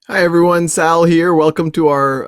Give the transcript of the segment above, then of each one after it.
Hi everyone, Sal here. Welcome to our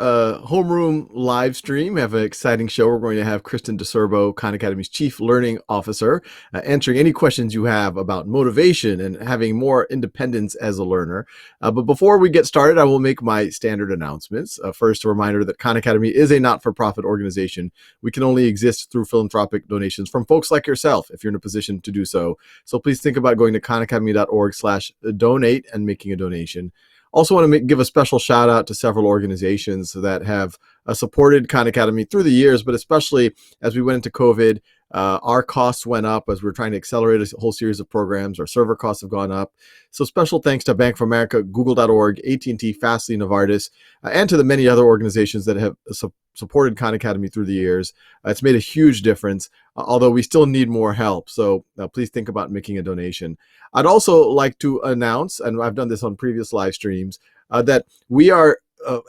Homeroom live stream. We have an exciting show. We're going to have Kristen DiCerbo, Khan Academy's Chief Learning Officer, answering any questions you have about motivation and having more independence as a learner. But before we get started, I will make my standard announcements. First, a reminder that Khan Academy is a not-for-profit organization. We can only exist through philanthropic donations from folks like yourself if you're in a position to do so. So please think about going to khanacademy.org/donate and making a donation. Also want to give a special shout out to several organizations that have supported Khan Academy through the years, but especially as we went into COVID, our costs went up as we're trying to accelerate a whole series of programs. Our server costs have gone up. So special thanks to Bank of America, Google.org, AT&T, Fastly, Novartis, and to the many other organizations that have supported Khan Academy through the years. It's made a huge difference, although we still need more help. So please think about making a donation. I'd also like to announce, and I've done this on previous live streams, that we have a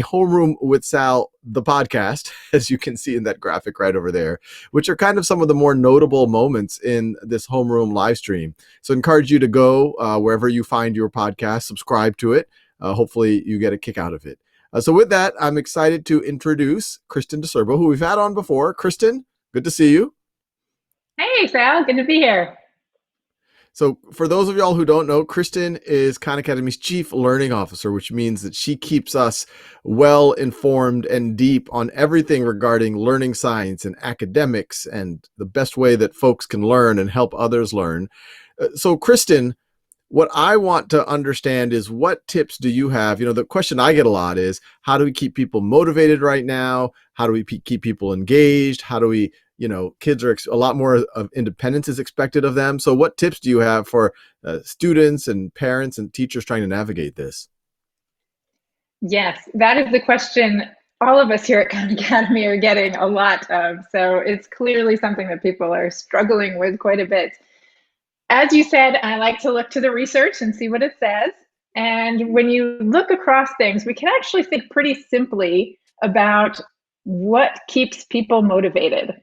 Homeroom with Sal, the podcast, as you can see in that graphic right over there, which are kind of some of the more notable moments in this Homeroom live stream. So I encourage you to go wherever you find your podcast, subscribe to it. Hopefully you get a kick out of it. So with that, I'm excited to introduce Kristen DiCerbo, who we've had on before. Kristen, good to see you. Hey, Sal, good to be here. So for those of y'all who don't know, Kristen is Khan Academy's Chief Learning Officer, which means that she keeps us well informed and deep on everything regarding learning science and academics and the best way that folks can learn and help others learn. So Kristen, what I want to understand is, what tips do you have? You know, the question I get a lot is, how do we keep people motivated right now? How do we keep people engaged? How do we, kids are a lot more of independence is expected of them. So what tips do you have for students and parents and teachers trying to navigate this? Yes, that is the question all of us here at Khan Academy are getting a lot of. So it's clearly something that people are struggling with quite a bit. As you said, I like to look to the research and see what it says. And when you look across things, we can actually think pretty simply about what keeps people motivated.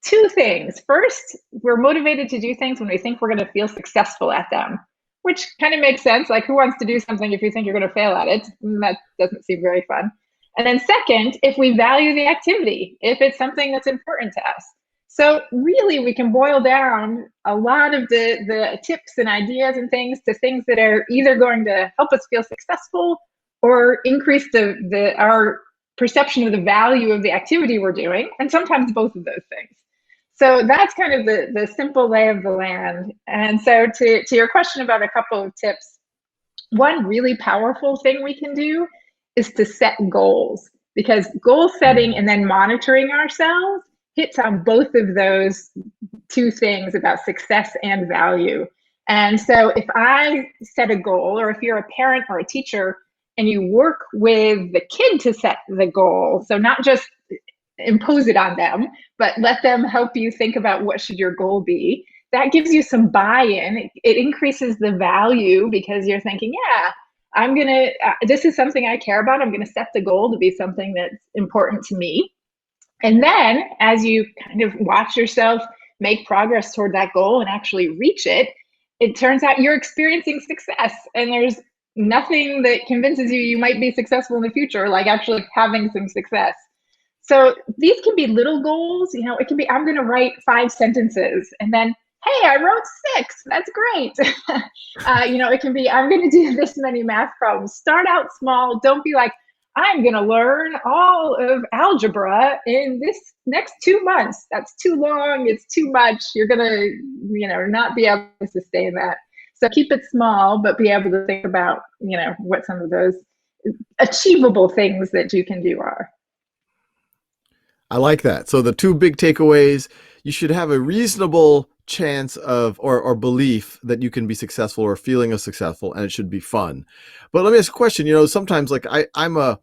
Two things. First, we're motivated to do things when we think we're going to feel successful at them, which kind of makes sense. Like, who wants to do something if you think you're going to fail at it? That doesn't seem very fun. And then second, if we value the activity, if it's something that's important to us. So really, we can boil down a lot of the tips and ideas and things to things that are either going to help us feel successful or increase our perception of the value of the activity we're doing, and sometimes both of those things. So that's kind of the simple lay of the land. And so to your question about a couple of tips, one really powerful thing we can do is to set goals, because goal setting and then monitoring ourselves hits on both of those two things about success and value. And so if I set a goal, or if you're a parent or a teacher and you work with the kid to set the goal, so not just impose it on them, but let them help you think about what should your goal be, that gives you some buy-in. It increases the value because you're thinking, yeah, this is something I care about. I'm going to set the goal to be something that's important to me. And then as you kind of watch yourself make progress toward that goal and actually reach it, it turns out you're experiencing success. And there's nothing that convinces you might be successful in the future like actually having some success. So these can be little goals. It can be, I'm going to write 5 sentences, and then, hey, I wrote 6. That's great. It can be, I'm going to do this many math problems. Start out small. Don't be like, I'm going to learn all of algebra in this next 2 months. That's too long. It's too much. You're going to, not be able to sustain that. So keep it small, but be able to think about, what some of those achievable things that you can do are. I like that. So the two big takeaways: you should have a reasonable chance of or belief that you can be successful, or feeling of successful, and it should be fun. But let me ask a question. Sometimes, like, I'm a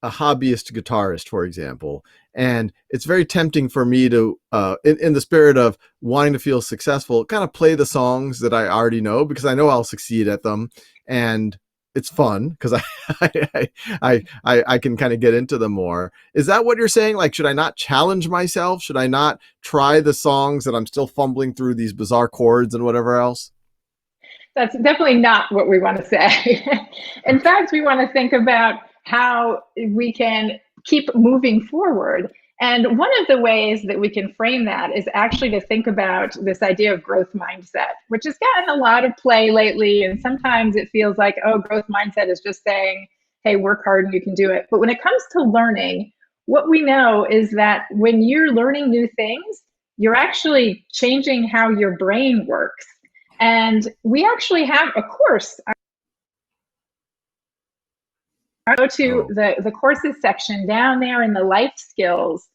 hobbyist guitarist, for example, and it's very tempting for me to, in the spirit of wanting to feel successful, kind of play the songs that I already know because I know I'll succeed at them, and it's fun because I can kind of get into them more. Is that what you're saying? Like, should I not challenge myself? Should I not try the songs that I'm still fumbling through these bizarre chords and whatever else? That's definitely not what we want to say. In fact, we want to think about how we can keep moving forward. And one of the ways that we can frame that is actually to think about this idea of growth mindset, which has gotten a lot of play lately. And sometimes it feels like, oh, growth mindset is just saying, hey, work hard and you can do it. But when it comes to learning, what we know is that when you're learning new things, you're actually changing how your brain works. And we actually have a course. I go to the courses section down there in the life skills,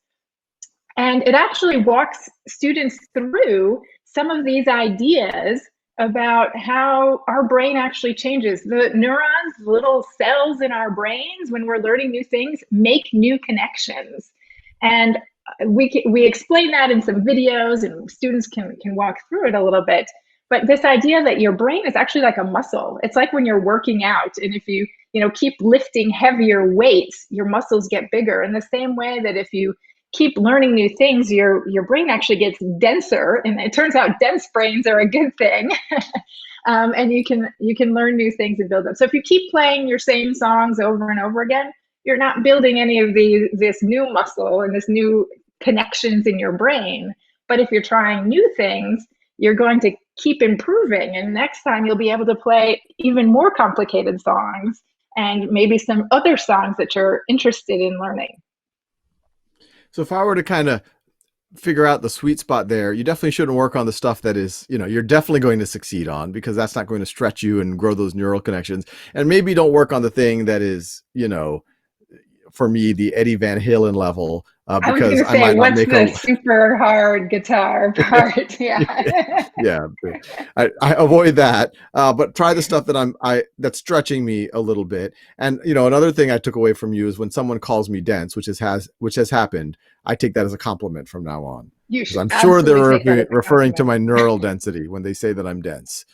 and it actually walks students through some of these ideas about how our brain actually changes. The neurons, little cells in our brains, when we're learning new things, make new connections. And we explain that in some videos, and students can walk through it a little bit. But this idea that your brain is actually like a muscle. It's like when you're working out, and if you keep lifting heavier weights, your muscles get bigger. In the same way that if you keep learning new things, your brain actually gets denser, and it turns out dense brains are a good thing. And you can learn new things and build them. So if you keep playing your same songs over and over again, you're not building any of this new muscle and this new connections in your brain. But if you're trying new things, you're going to keep improving, and next time you'll be able to play even more complicated songs and maybe some other songs that you're interested in learning. So if I were to kind of figure out the sweet spot there, you definitely shouldn't work on the stuff that is, you're definitely going to succeed on, because that's not going to stretch you and grow those neural connections. And maybe don't work on the thing that is, for me, the Eddie Van Halen level, because I might not make the super hard guitar part. Yeah. Yeah, I avoid that, but try the stuff that that's stretching me a little bit. And another thing I took away from you is when someone calls me dense, which has happened, I take that as a compliment from now on. I'm sure they're referring to my neural density when they say that I'm dense.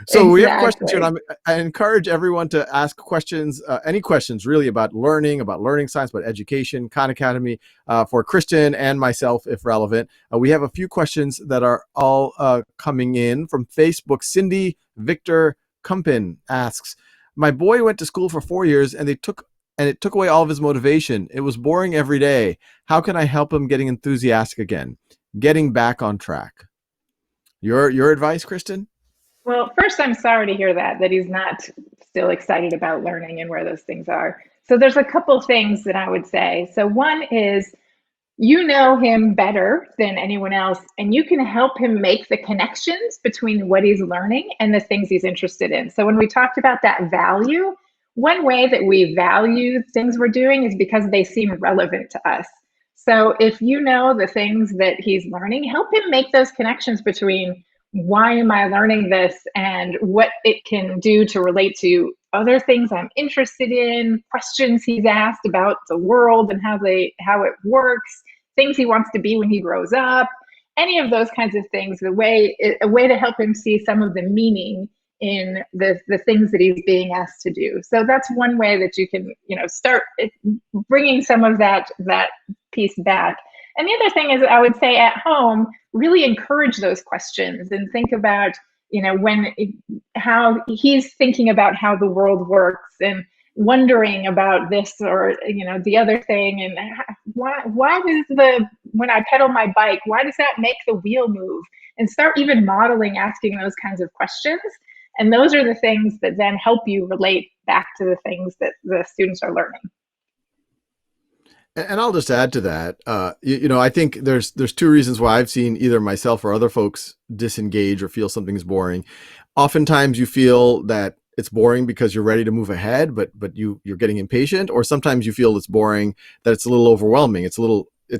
So exactly. We have questions here, and I encourage everyone to ask questions, any questions really about learning science, about education, Khan Academy, for Kristen and myself, if relevant. We have a few questions that are all coming in from Facebook. Cindy Victor Kumpin asks, my boy went to school for 4 years and it took away all of his motivation. It was boring every day. How can I help him getting enthusiastic again, getting back on track? Your advice, Kristen? Well, first, I'm sorry to hear that he's not still excited about learning and where those things are. So there's a couple things that I would say. So one is, you know him better than anyone else, and you can help him make the connections between what he's learning and the things he's interested in. So when we talked about that value, one way that we value things we're doing is because they seem relevant to us. So if you know the things that he's learning, help him make those connections between why am I learning this and what it can do to relate to other things I'm interested in, questions he's asked about the world and how it works, things he wants to be when he grows up, any of those kinds of things, a way to help him see some of the meaning in the things that he's being asked to do. So that's one way that you can, start bringing some of that piece back. And the other thing is, I would say at home, really encourage those questions and think about, how he's thinking about how the world works and wondering about this or, the other thing. And why does when I pedal my bike, why does that make the wheel move? And start even modeling, asking those kinds of questions. And those are the things that then help you relate back to the things that the students are learning. And I'll just add to that, I think there's two reasons why I've seen either myself or other folks disengage or feel something's boring. Oftentimes you feel that it's boring because you're ready to move ahead, but you're getting impatient, or sometimes you feel it's boring, that it's a little overwhelming. It's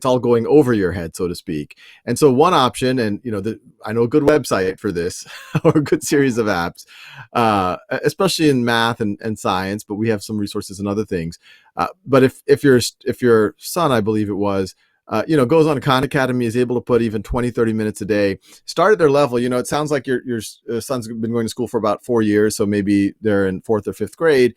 all going over your head, so to speak. And so one option, and I know a good website for this or a good series of apps, especially in math and science, but we have some resources and other things. But if your son, I believe it was, goes on Khan Academy, is able to put even 20, 30 minutes a day, start at their level. It sounds like your son's been going to school for about 4 years, so maybe they're in 4th or 5th grade.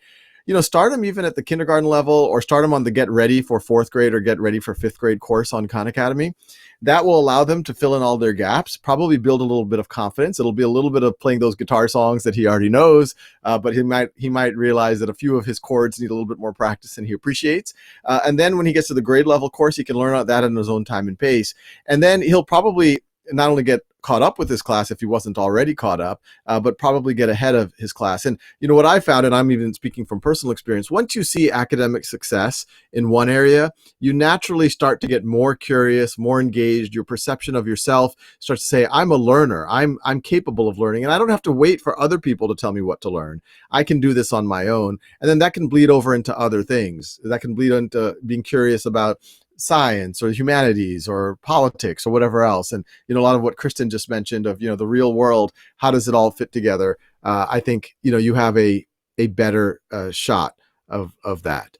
start them even at the kindergarten level, or start them on the get ready for fourth grade or get ready for fifth grade course on Khan Academy. That will allow them to fill in all their gaps, probably build a little bit of confidence. It'll be a little bit of playing those guitar songs that he already knows, but he might realize that a few of his chords need a little bit more practice than he appreciates. And then when he gets to the grade level course, he can learn that in his own time and pace. And then he'll probably not only get caught up with his class if he wasn't already caught up, but probably get ahead of his class. And what I found, and I'm even speaking from personal experience, once you see academic success in one area, you naturally start to get more curious, more engaged. Your perception of yourself starts to say, I'm a learner. I'm capable of learning, and I don't have to wait for other people to tell me what to learn. I can do this on my own. And then that can bleed over into other things. That can bleed into being curious about science or humanities or politics or whatever else. And a lot of what Kristen just mentioned of the real world, how does it all fit together? I think you have a better shot of that.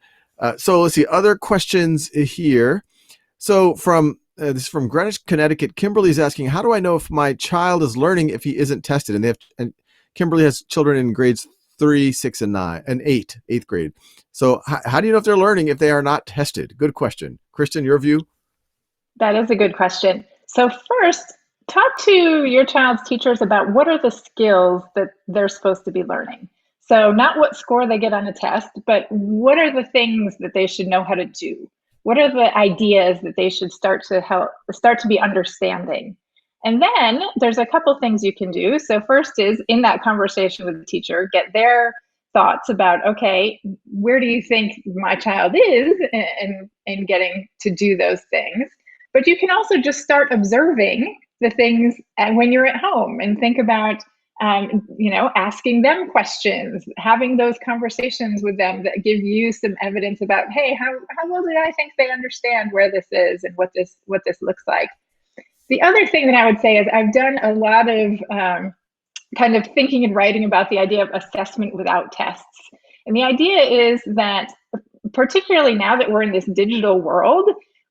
So let's see, other questions here. So this is from Greenwich, Connecticut. Kimberly's asking, how do I know if my child is learning if he isn't tested? And Kimberly has children in grades 3, 6, and 9 and 8th grade. So how do you know if they're learning if they are not tested? Good question. Kristen, your view? That is a good question. So first, talk to your child's teachers about what are the skills that they're supposed to be learning. So not what score they get on a test, but what are the things that they should know how to do? What are the ideas that they should start to be understanding? And then there's a couple things you can do. So first is, in that conversation with the teacher, get their thoughts about, okay, where do you think my child is in getting to do those things? But you can also just start observing the things when you're at home and think about, asking them questions, having those conversations with them that give you some evidence about, hey, how well did I think they understand where this is and what this looks like? The other thing that I would say is I've done a lot of kind of thinking and writing about the idea of assessment without tests. And the idea is that, particularly now that we're in this digital world,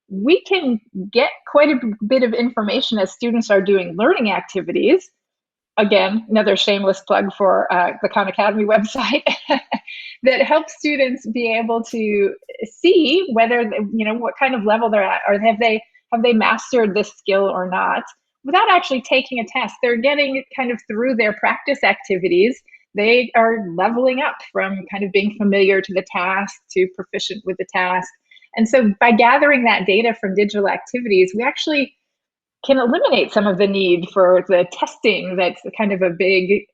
we can get quite a bit of information as students are doing learning activities. Again, another shameless plug for the Khan Academy website that helps students be able to see whether, what kind of level they're at, or have they mastered this skill or not, without actually taking a test. They're getting kind of through their practice activities. They are leveling up from kind of being familiar to the task to proficient with the task. And so by gathering that data from digital activities, we actually can eliminate some of the need for the testing that's kind of a big,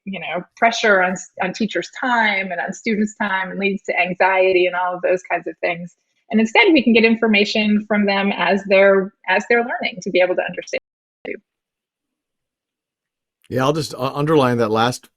pressure on teachers' time and on students' time, and leads to anxiety and all of those kinds of things. And instead, we can get information from them as they're learning to be able to understand. Yeah, I'll just underline that last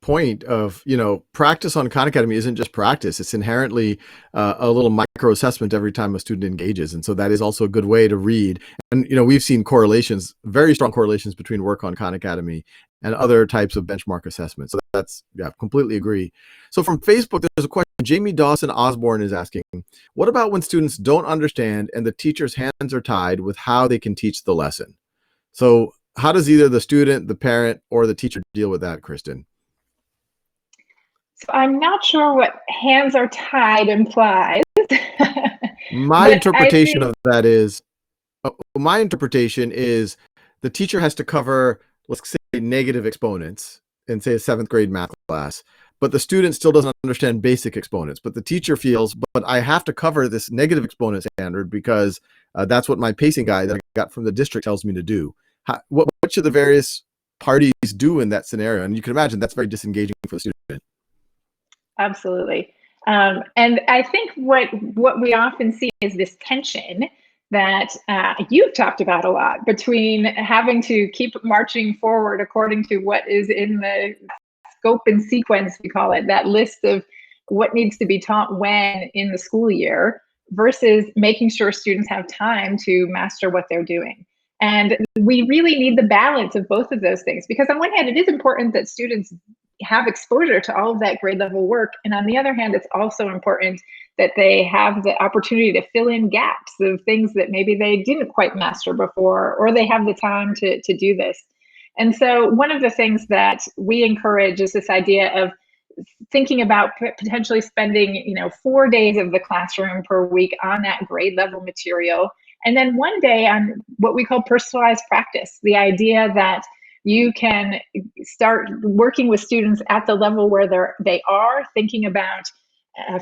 point of, practice on Khan Academy isn't just practice. It's inherently a little micro assessment every time a student engages. And so that is also a good way to read. And, we've seen correlations, very strong correlations between work on Khan Academy and other types of benchmark assessments. So that's, completely agree. So from Facebook, there's a question. Jamie Dawson Osborne is asking, what about when students don't understand and the teacher's hands are tied with how they can teach the lesson? So how does either the student, the parent, or the teacher deal with that, Kristen? So I'm not sure what hands are tied implies. My interpretation of that is, the teacher has to cover, let's say, negative exponents in, say, a 7th grade math class, but the student still doesn't understand basic exponents. But the teacher feels, but I have to cover this negative exponent standard because that's what my pacing guide that I got from the district tells me to do. What should the various parties do in that scenario? And you can imagine that's very disengaging for the student. Absolutely. And I think what we often see is this tension that you've talked about a lot, between having to keep marching forward according to what is in the scope and sequence, we call it, that list of what needs to be taught when in the school year, versus making sure students have time to master what they're doing. And we really need the balance of both of those things, because on one hand, it is important that students have exposure to all of that grade level work. And on the other hand, it's also important that they have the opportunity to fill in gaps of things that maybe they didn't quite master before, or they have the time to do this. And so one of the things that we encourage is this idea of thinking about potentially spending 4 days of the classroom per week on that grade level material, and then 1 day on what we call personalized practice, the idea that you can start working with students at the level where they are thinking about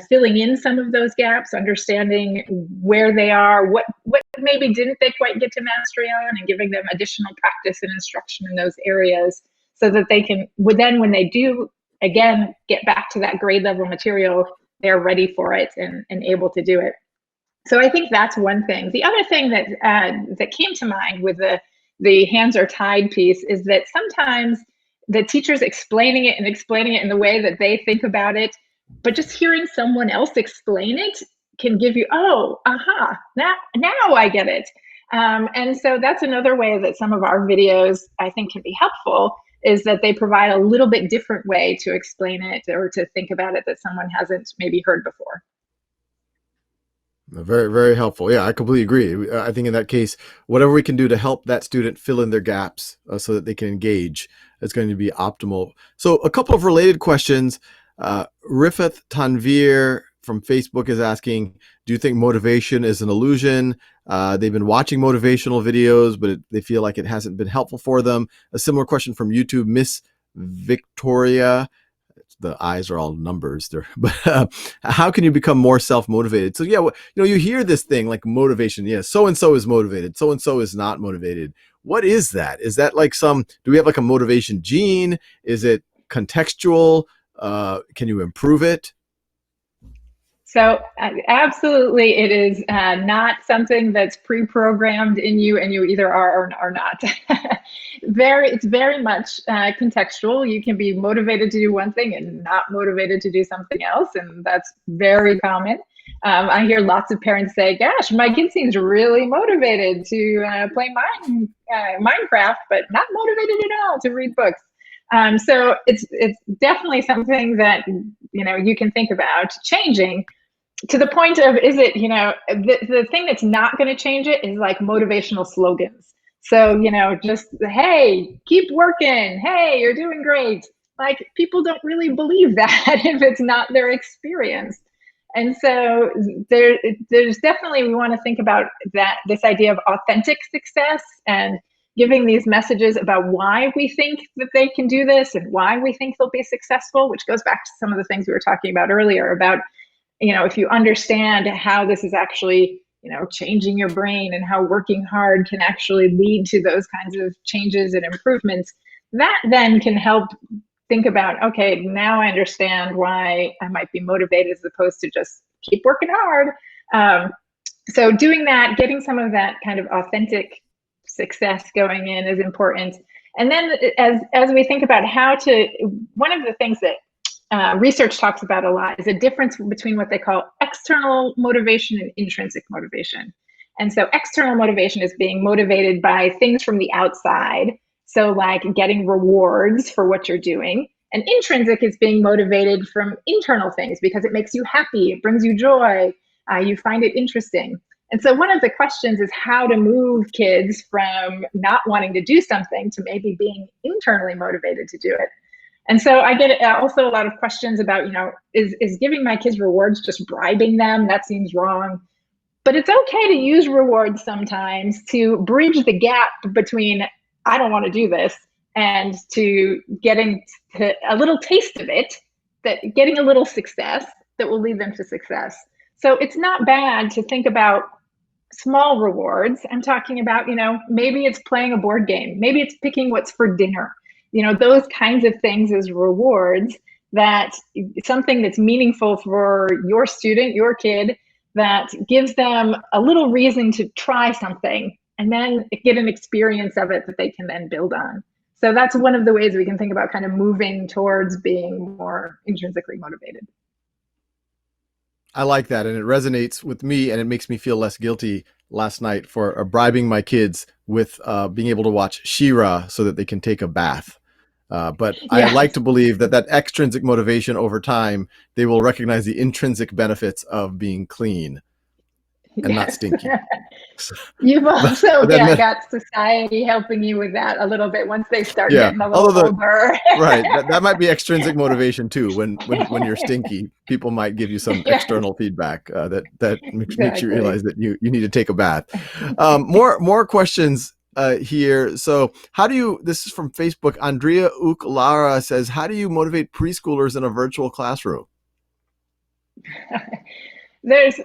filling in some of those gaps, understanding where they are, what maybe didn't they quite get to mastery on, and giving them additional practice and instruction in those areas, so that they can, then when they do again get back to that grade level material, they're ready for it and able to do it. So I think that's one thing. The other thing that came to mind with the hands are tied piece is that sometimes the teachers explaining it in the way that they think about it, but just hearing someone else explain it can give you, oh, aha, now I get it. And so that's another way that some of our videos, I think, can be helpful, is that they provide a little bit different way to explain it or to think about it that someone hasn't maybe heard before. Very, very helpful. Yeah, I completely agree. I think in that case, whatever we can do to help that student fill in their gaps so that they can engage is going to be optimal. So a couple of related questions. Rifat Tanvir from Facebook is asking, do you think motivation is an illusion? They've been watching motivational videos, but they feel like it hasn't been helpful for them. A similar question from YouTube, Miss Victoria. The eyes are all numbers there, but how can you become more self-motivated? So yeah, you hear this thing like motivation. Yeah, so-and-so is motivated, so-and-so is not motivated. What is that? Is that like do we have like a motivation gene? Is it contextual? Can you improve it? So absolutely, it is not something that's pre-programmed in you, and you either are or are not. It's very much contextual. You can be motivated to do one thing and not motivated to do something else, and that's very common. I hear lots of parents say, gosh, my kid seems really motivated to play Minecraft, but not motivated at all to read books. So it's definitely something that you can think about changing, to the point of, is it, the thing that's not going to change it is like motivational slogans. So, just, hey, keep working. Hey, you're doing great. Like, people don't really believe that if it's not their experience. And so there's definitely, we want to think about this idea of authentic success and giving these messages about why we think that they can do this and why we think they'll be successful, which goes back to some of the things we were talking about earlier about, if you understand how this is actually, changing your brain and how working hard can actually lead to those kinds of changes and improvements, that then can help think about, okay, now I understand why I might be motivated as opposed to just keep working hard. So doing that, getting some of that kind of authentic success going in is important. And then as we think about one of the things that research talks about a lot is a difference between what they call external motivation and intrinsic motivation. And so external motivation is being motivated by things from the outside. So like getting rewards for what you're doing. And intrinsic is being motivated from internal things because it makes you happy, it brings you joy, you find it interesting. And so one of the questions is how to move kids from not wanting to do something to maybe being internally motivated to do it. And so I get also a lot of questions about, is giving my kids rewards just bribing them? That seems wrong. But it's okay to use rewards sometimes to bridge the gap between I don't want to do this and to getting to a little taste of it, that getting a little success that will lead them to success. So it's not bad to think about small rewards. I'm talking about, maybe it's playing a board game. Maybe it's picking what's for dinner. Those kinds of things as rewards, that something that's meaningful for your student, your kid, that gives them a little reason to try something and then get an experience of it that they can then build on. So that's one of the ways we can think about kind of moving towards being more intrinsically motivated. I like that, and it resonates with me, and it makes me feel less guilty last night for bribing my kids with being able to watch She-Ra so that they can take a bath. But I like to believe that extrinsic motivation over time, they will recognize the intrinsic benefits of being clean. and not Yes. stinky. You've also But then, got society helping you with that a little bit once they start yeah, getting a little although older. right, that might be extrinsic motivation too. When you're stinky, people might give you some Yes, external feedback that makes you exactly. realize that you need to take a bath. More questions here. So how do you? This is from Facebook. Andrea Uklara says, "How do you motivate preschoolers in a virtual classroom?" There's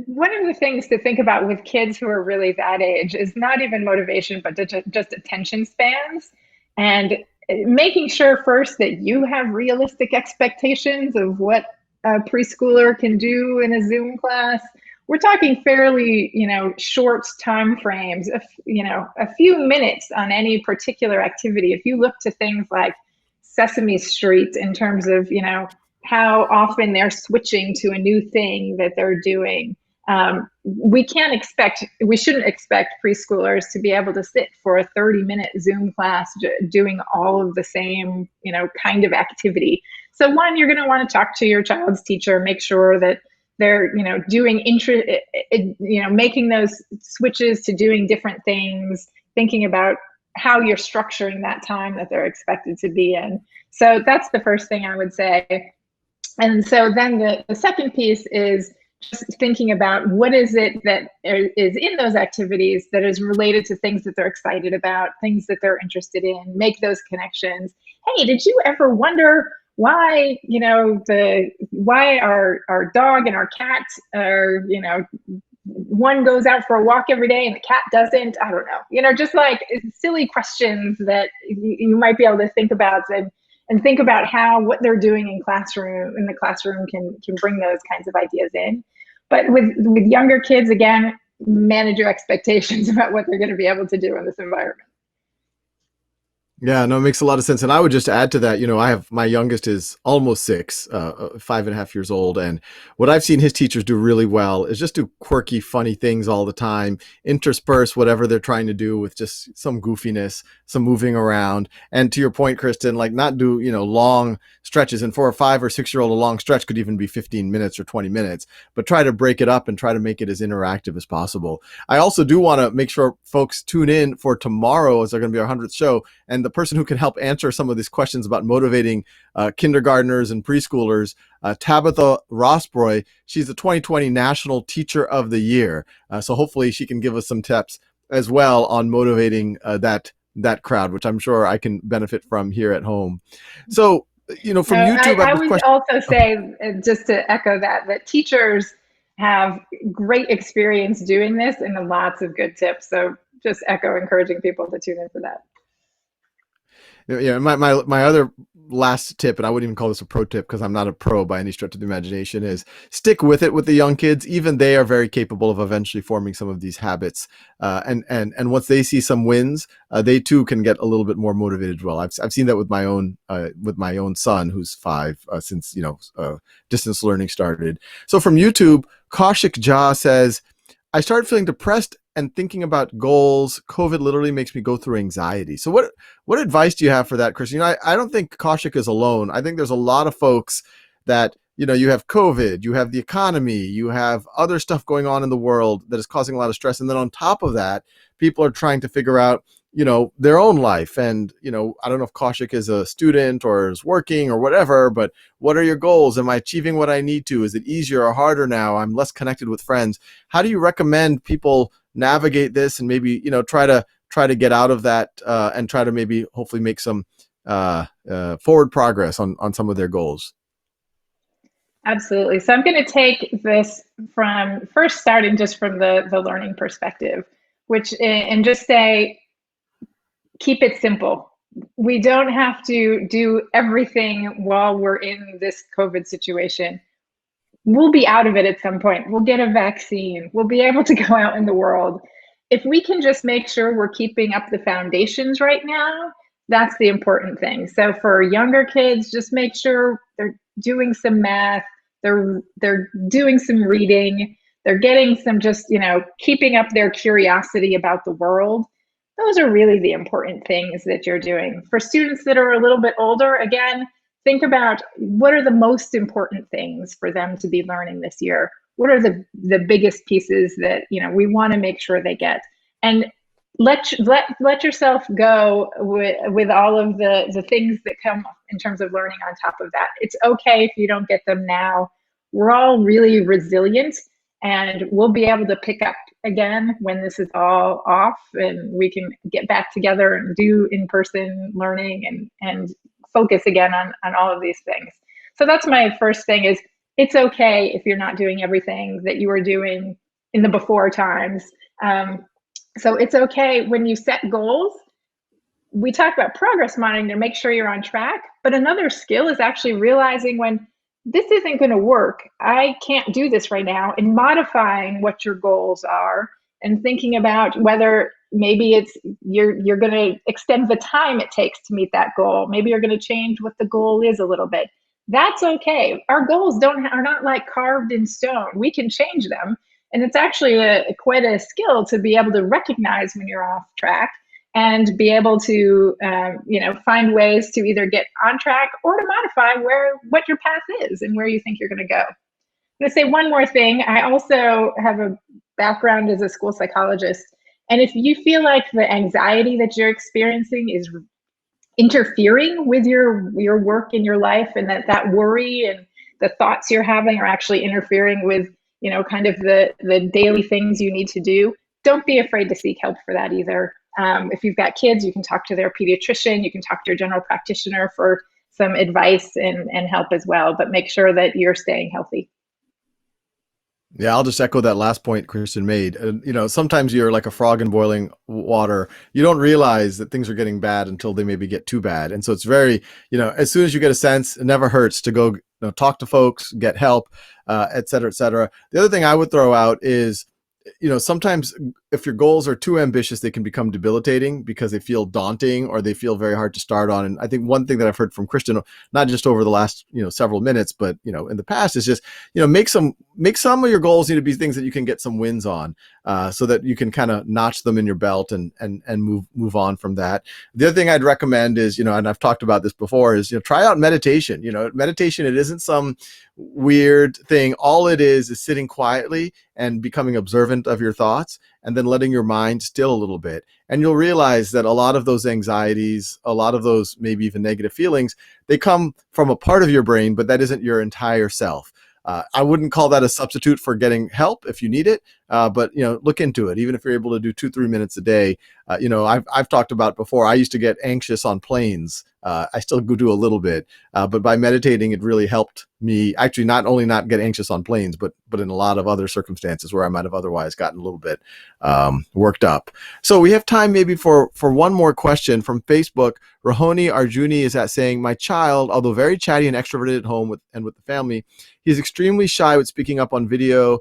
one of the things to think about with kids who are really that age is not even motivation, but just attention spans, and making sure first that you have realistic expectations of what a preschooler can do in a Zoom class. We're talking fairly, short time frames, a few minutes on any particular activity. If you look to things like Sesame Street in terms of, how often they're switching to a new thing that they're doing. We shouldn't expect preschoolers to be able to sit for a 30-minute Zoom class doing all of the same, kind of activity. So one, you're going to want to talk to your child's teacher, make sure that they're, making those switches to doing different things, thinking about how you're structuring that time that they're expected to be in. So that's the first thing I would say. And so then the second piece is just thinking about what is it that is in those activities that is related to things that they're excited about, things that they're interested in, make those connections. Hey, did you ever wonder why, why our dog and our cat are, one goes out for a walk every day and the cat doesn't? I don't know, just like silly questions that you might be able to think about and think about how what they're doing in the classroom can bring those kinds of ideas in. But with younger kids, again, manage your expectations about what they're going to be able to do in this environment. Yeah, no, it makes a lot of sense. And I would just add to that, I have my youngest is almost 6, 5.5 years old. And what I've seen his teachers do really well is just do quirky, funny things all the time, intersperse whatever they're trying to do with just some goofiness, some moving around. And to your point, Kristen, like not do, long stretches. And for a 5 or 6-year-old, a long stretch could even be 15 minutes or 20 minutes, but try to break it up and try to make it as interactive as possible. I also do want to make sure folks tune in for tomorrow as they're going to be our 100th show. And the person who can help answer some of these questions about motivating kindergartners and preschoolers, Tabitha Rossbroy, she's the 2020 National Teacher of the Year. So hopefully she can give us some tips as well on motivating that crowd, which I'm sure I can benefit from here at home. So, from YouTube, I would also say, just to echo that teachers have great experience doing this and lots of good tips. So just encouraging people to tune into that. Yeah, my other last tip, and I wouldn't even call this a pro tip because I'm not a pro by any stretch of the imagination, is stick with it with the young kids. Even they are very capable of eventually forming some of these habits. And once they see some wins, they too can get a little bit more motivated as well. I've seen that with my own son who's 5 since distance learning started. So from YouTube, Kaushik Jha says, I started feeling depressed and thinking about goals. COVID literally makes me go through anxiety. So what advice do you have for that, Kristen? I don't think Kaushik is alone. I think there's a lot of folks that, you have COVID, you have the economy, you have other stuff going on in the world that is causing a lot of stress. And then on top of that, people are trying to figure out, their own life. And, I don't know if Kaushik is a student or is working or whatever, but what are your goals? Am I achieving what I need to? Is it easier or harder now? I'm less connected with friends. How do you recommend people navigate this and maybe, try to get out of that and try to maybe hopefully make some forward progress on some of their goals? Absolutely. So I'm going to take this from first starting just from the learning perspective, and just say, keep it simple. We don't have to do everything while we're in this COVID situation. We'll be out of it at some point. We'll get a vaccine. We'll be able to go out in the world. If we can just make sure we're keeping up the foundations right now, that's the important thing. So for younger kids, just make sure they're doing some math, they're doing some reading, they're getting some just, keeping up their curiosity about the world. Those are really the important things that you're doing. For students that are a little bit older, again, think about what are the most important things for them to be learning this year. what are the biggest pieces that, we want to make sure they get. And let yourself go with all of the things that come in terms of learning on top of that. It's okay if you don't get them now. We're all really resilient, and we'll be able to pick up again when this is all off, and we can get back together and do in-person learning and focus again on all of these things. So that's my first thing, is it's okay if you're not doing everything that you were doing in the before times. So it's okay when you set goals. We talk about progress monitoring to make sure you're on track, but another skill is actually realizing when this isn't going to work, I can't do this right now, and modifying what your goals are and thinking about whether maybe it's you're going to extend the time it takes to meet that goal. Maybe you're going to change what the goal is a little bit. That's okay. Our goals are not like carved in stone. We can change them. And it's actually quite a skill to be able to recognize when you're off track and be able to, find ways to either get on track or to modify what your path is and where you think you're going to go. I'm going to say one more thing. I also have a background as a school psychologist. And if you feel like the anxiety that you're experiencing is interfering with your work in your life, and that worry and the thoughts you're having are actually interfering with kind of the daily things you need to do, don't be afraid to seek help for that either. If you've got kids, you can talk to their pediatrician, you can talk to your general practitioner for some advice and help as well, but make sure that you're staying healthy. Yeah, I'll just echo that last point Kristen made. Sometimes you're like a frog in boiling water. You don't realize that things are getting bad until they maybe get too bad. And so it's very, as soon as you get a sense, it never hurts to go talk to folks, get help, et cetera, et cetera. The other thing I would throw out is, sometimes if your goals are too ambitious, they can become debilitating because they feel daunting or they feel very hard to start on. And I think one thing that I've heard from Kristen, not just over the last, several minutes, but, in the past, is just, make some of your goals need to be things that you can get some wins on, so that you can kind of notch them in your belt and move on from that. The other thing I'd recommend is, and I've talked about this before, is, try out meditation. Meditation, it isn't some weird thing. All it is sitting quietly and becoming observant of your thoughts, and then letting your mind still a little bit. And you'll realize that a lot of those anxieties, a lot of those maybe even negative feelings, they come from a part of your brain, but that isn't your entire self. I wouldn't call that a substitute for getting help if you need it, but look into it. Even if you're able to do 2-3 minutes a day, I've talked about before. I used to get anxious on planes. I still do a little bit, but by meditating, it really helped me actually not only not get anxious on planes, but in a lot of other circumstances where I might have otherwise gotten a little bit worked up. So we have time maybe for one more question from Facebook. Rohoni Arjuni is saying, my child, although very chatty and extroverted at home with the family, he's extremely shy with speaking up on video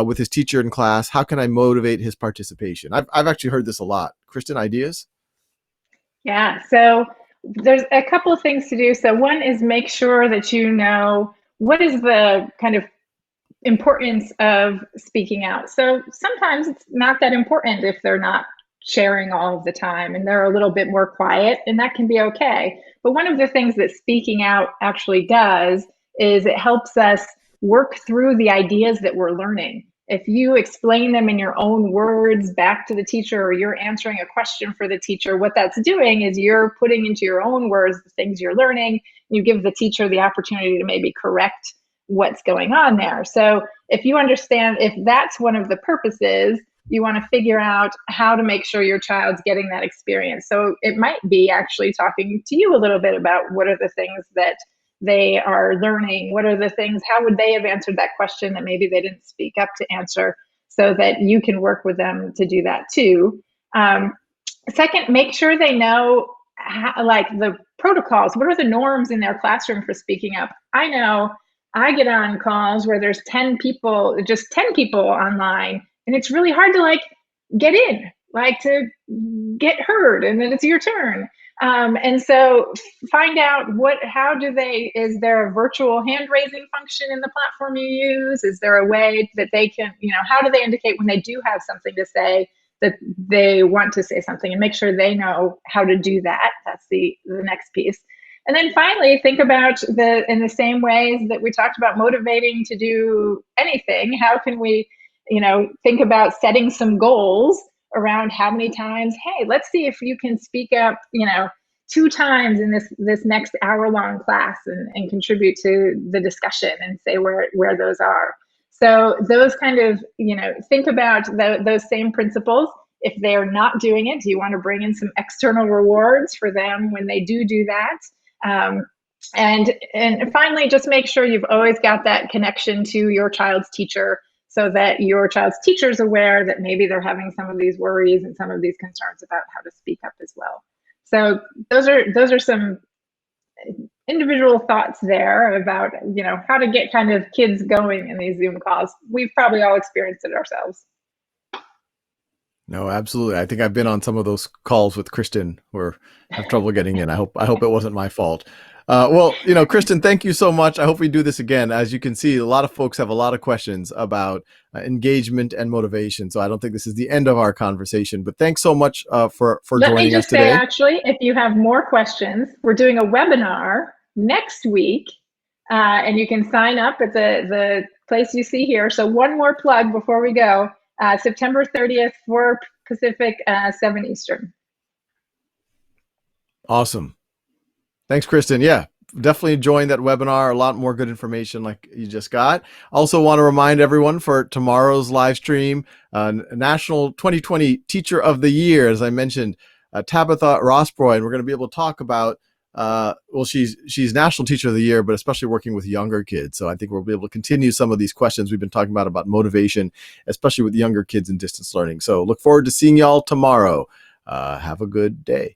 with his teacher in class. How can I motivate his participation? I've actually heard this a lot. Kristen, ideas? Yeah, so there's a couple of things to do. So one is make sure that you know what is the kind of importance of speaking out. So sometimes it's not that important if they're not sharing all of the time and they're a little bit more quiet, and that can be okay. But one of the things that speaking out actually does is it helps us work through the ideas that we're learning. If you explain them in your own words back to the teacher, or you're answering a question for the teacher, what that's doing is you're putting into your own words the things you're learning. You give the teacher the opportunity to maybe correct what's going on there. So if you understand, if that's one of the purposes, you want to figure out how to make sure your child's getting that experience. So it might be actually talking to you a little bit about what are the things that they are learning, what are the things, how would they have answered that question that maybe they didn't speak up to answer, so that you can work with them to do that too. Second, make sure they know like the protocols. What are the norms in their classroom for speaking up? I know I get on calls where there's 10 people, just 10 people online, and it's really hard to like get in, like to get heard, and then it's your turn. And so find out is there a virtual hand raising function in the platform you use? Is there a way that they can, how do they indicate when they do have something to say, that they want to say something, and make sure they know how to do that? That's the next piece. And then finally, think about in the same ways that we talked about motivating to do anything, how can we, think about setting some goals around how many times, hey, let's see if you can speak up, 2 times in this next hour-long class and contribute to the discussion and say where those are. So those kind of, think about those same principles. If they're not doing it, do you want to bring in some external rewards for them when they do that? And finally, just make sure you've always got that connection to your child's teacher, so that your child's teacher is aware that maybe they're having some of these worries and some of these concerns about how to speak up as well. So those are some individual thoughts there about, how to get kind of kids going in these Zoom calls. We've probably all experienced it ourselves. No, absolutely. I think I've been on some of those calls with Kristen where I have trouble getting in. I hope it wasn't my fault. Well, Kristen, thank you so much. I hope we do this again. As you can see, a lot of folks have a lot of questions about engagement and motivation. So I don't think this is the end of our conversation, but thanks so much for joining us today. Let me just say, actually, if you have more questions, we're doing a webinar next week, and you can sign up at the place you see here. So one more plug before we go. September 30th, 4 Pacific, 7 Eastern. Awesome. Thanks, Kristen. Yeah, definitely join that webinar. A lot more good information like you just got. Also want to remind everyone for tomorrow's live stream, National 2020 Teacher of the Year, as I mentioned, Tabitha Rossbroy, and we're going to be able to talk about she's National Teacher of the Year, but especially working with younger kids. So I think we'll be able to continue some of these questions we've been talking about motivation, especially with younger kids in distance learning. So look forward to seeing y'all tomorrow. Have a good day.